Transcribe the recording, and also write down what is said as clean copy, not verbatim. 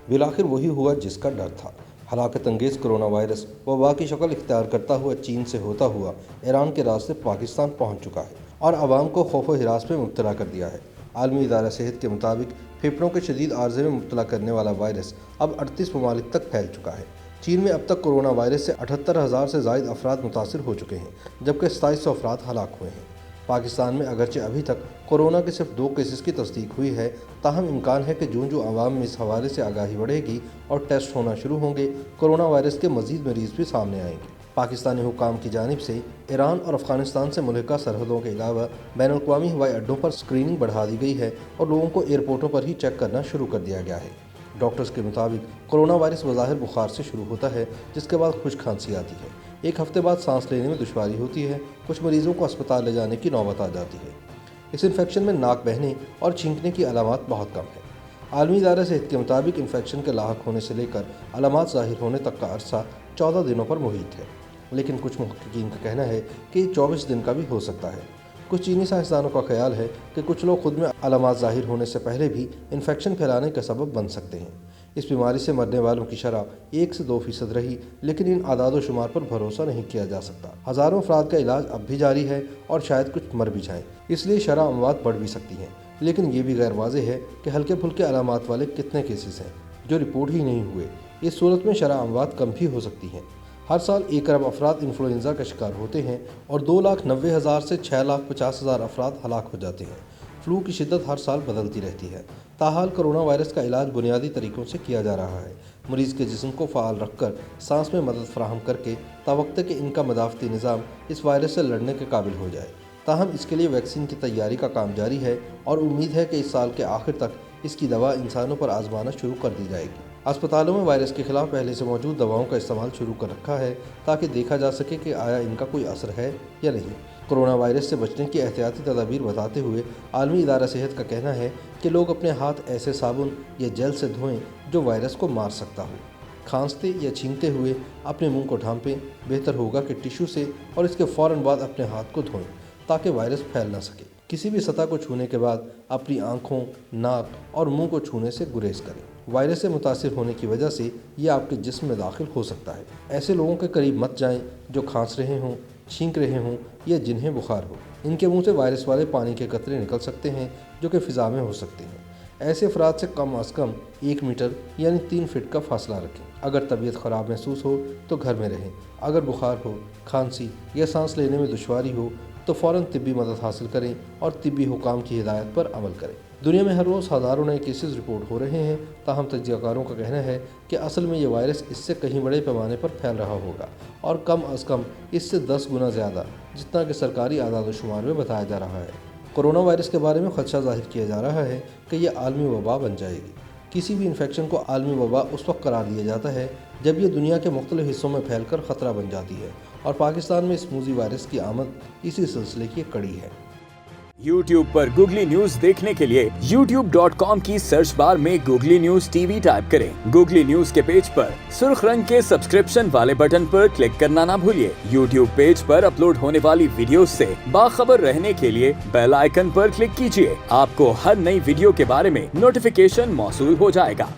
बिलाखिर वही हुआ जिसका डर था। हलाकत अंगेज कोरोना वायरस वबा की शक्ल इख्तियार करता हुआ चीन से होता हुआ ईरान के रास्ते पाकिस्तान पहुंच चुका है और आवाम को खौफ व हिरास में मुब्तला कर दिया है। आलमी इदारा सेहत के मुताबिक फेफड़ों के शदीद आर्जे में मुब्तला करने वाला वायरस अब 38 ममालिक तक फैल चुका है। चीन में अब तक कोरोना वायरस से 78,000 से ज़ायद अफराद मुतासिर हो चुके हैं, जबकि 2700 अफराद हलाक हुए हैं। पाकिस्तान में अगरचे अभी तक कोरोना के सिर्फ 2 केसेस की तस्दीक हुई है, ताहम इम्कान है कि जूं आवाम में इस हवाले से आगाही बढ़ेगी और टेस्ट होना शुरू होंगे, कोरोना वायरस के मज़ीद मरीज़ भी सामने आएंगे। पाकिस्तानी हुकाम की जानिब से ईरान और अफ़गानिस्तान से मुल्का सरहदों के अलावा बैनुल-अक़वामी हवाई अड्डों पर स्क्रीनिंग बढ़ा दी गई है और लोगों को एयरपोर्टों पर ही चेक करना शुरू कर दिया गया है। डॉक्टर्स के मुताबिक कोरोना वायरस बज़ाहिर बुखार से शुरू होता है, जिसके बाद खुश्क खांसी आती है। एक हफ्ते बाद सांस लेने में दुश्वारी होती है। कुछ मरीज़ों को अस्पताल ले जाने की नौबत आ जाती है। इस इन्फेक्शन में नाक बहने और छींकने की अलामात बहुत कम है। आलमी इदारा सेहत के मुताबिक इन्फेक्शन के लाहक होने से लेकर अलामात ज़ाहिर होने तक का अरसा 14 दिनों पर मुहित है, लेकिन कुछ मुहक्किकीन का कहना है कि 24 दिन का भी हो सकता है। कुछ चीनी साइंसदानों का ख्याल है कि कुछ लोग खुद में अलामात ज़ाहिर होने से पहले भी इन्फेक्शन फैलाने का सबब बन सकते हैं। इस बीमारी से मरने वालों की शरह 1 से 2% रही, लेकिन इन आदाद शुमार पर भरोसा नहीं किया जा सकता। हज़ारों अफराद का इलाज अब भी जारी है और शायद कुछ मर भी जाएँ, इसलिए शरह अमवात बढ़ भी सकती हैं। लेकिन ये भी गैर वाज़ेह है कि हल्के फुल्के अलामात वाले कितने केसेस हैं जो रिपोर्ट ही नहीं हुए। इस सूरत में शरह अमवात कम भी हो सकती हैं। हर साल 1 अरब अफराद इन्फ्लुएंजा का शिकार होते हैं और 2,90,000 से 6,50,000 अफराद हलाक हो जाते हैं। फ्लू की शिद्दत हर साल बदलती रहती है। ताहाल कोरोना वायरस का इलाज बुनियादी तरीक़ों से किया जा रहा है। मरीज़ के जिस्म को फ़ाल रखकर सांस में मदद फराहम करके तावक्ते कि इनका मदाफ़ती निज़ाम इस वायरस से लड़ने के काबिल हो जाए। ताहम इसके लिए वैक्सीन की तैयारी का काम जारी है और उम्मीद है कि इस साल के आखिर तक इसकी दवा इंसानों पर आजमाना शुरू कर दी जाएगी। अस्पतालों में वायरस के खिलाफ पहले से मौजूद दवाओं का इस्तेमाल शुरू कर रखा है ताकि देखा जा सके कि आया इनका कोई असर है या नहीं। कोरोना वायरस से बचने की एहतियाती तदाबीर बताते हुए आलमी इदारा सेहत का कहना है कि लोग अपने हाथ ऐसे साबुन या जेल से धोएं जो वायरस को मार सकता हो। खांसते या छींकते हुए अपने मुंह को ढांपें। बेहतर होगा कि टिश्यू से और इसके फ़ौरन बाद अपने हाथ को धोएं ताकि वायरस फैल ना सके। किसी भी सतह को छूने के बाद अपनी आँखों, नाक और मुंह को छूने से गुरेज करें। वायरस से मुतासिर होने की वजह से ये आपके जिस्म में दाखिल हो सकता है। ऐसे लोगों के करीब मत जाएं जो खांस रहे हों, छींक रहे हों या जिन्हें बुखार हो। इनके मुंह से वायरस वाले पानी के कतरे निकल सकते हैं जो कि फ़िज़ा में हो सकते हैं। ऐसे अफराद से कम अज़ कम 1 मीटर यानी 3 फीट का फासला रखें। अगर तबीयत ख़राब महसूस हो तो घर में रहें। अगर बुखार हो, खांसी या सांस लेने में दुश्वारी हो तो फ़ौरन तिब्बी मदद हासिल करें और तिब्बी हुकाम की हिदायत पर अमल करें। दुनिया में हर रोज़ हज़ारों नए केसेस रिपोर्ट हो रहे हैं, ताहम तज्ज़ियाकारों का कहना है कि असल में ये वायरस इससे कहीं बड़े पैमाने पर फैल रहा होगा और कम अज़ कम इससे 10 गुना ज़्यादा, जितना कि सरकारी आदाद शुमार में बताया जा रहा है। कोरोना वायरस के बारे में खदशा ज़ाहिर किया जा रहा है कि यह आलमी वबा बन जाएगी। किसी भी इन्फेक्शन को आलमी वबा उस वक्त करार दिया जाता है जब ये दुनिया के मुख्तलिफ हिस्सों में फैलकर ख़तरा बन जाती है और पाकिस्तान में इस मूज़ी वायरस की आमद इसी सिलसिले की कड़ी है। YouTube पर गूगली न्यूज देखने के लिए youtube.com की सर्च बार में गूगली न्यूज टीवी टाइप करें। गूगली न्यूज के पेज पर सुर्ख रंग के सब्सक्रिप्शन वाले बटन पर क्लिक करना ना भूलिए। YouTube पेज पर अपलोड होने वाली वीडियोस से बाखबर रहने के लिए बेल आइकन पर क्लिक कीजिए। आपको हर नई वीडियो के बारे में नोटिफिकेशन मौसूल हो जाएगा।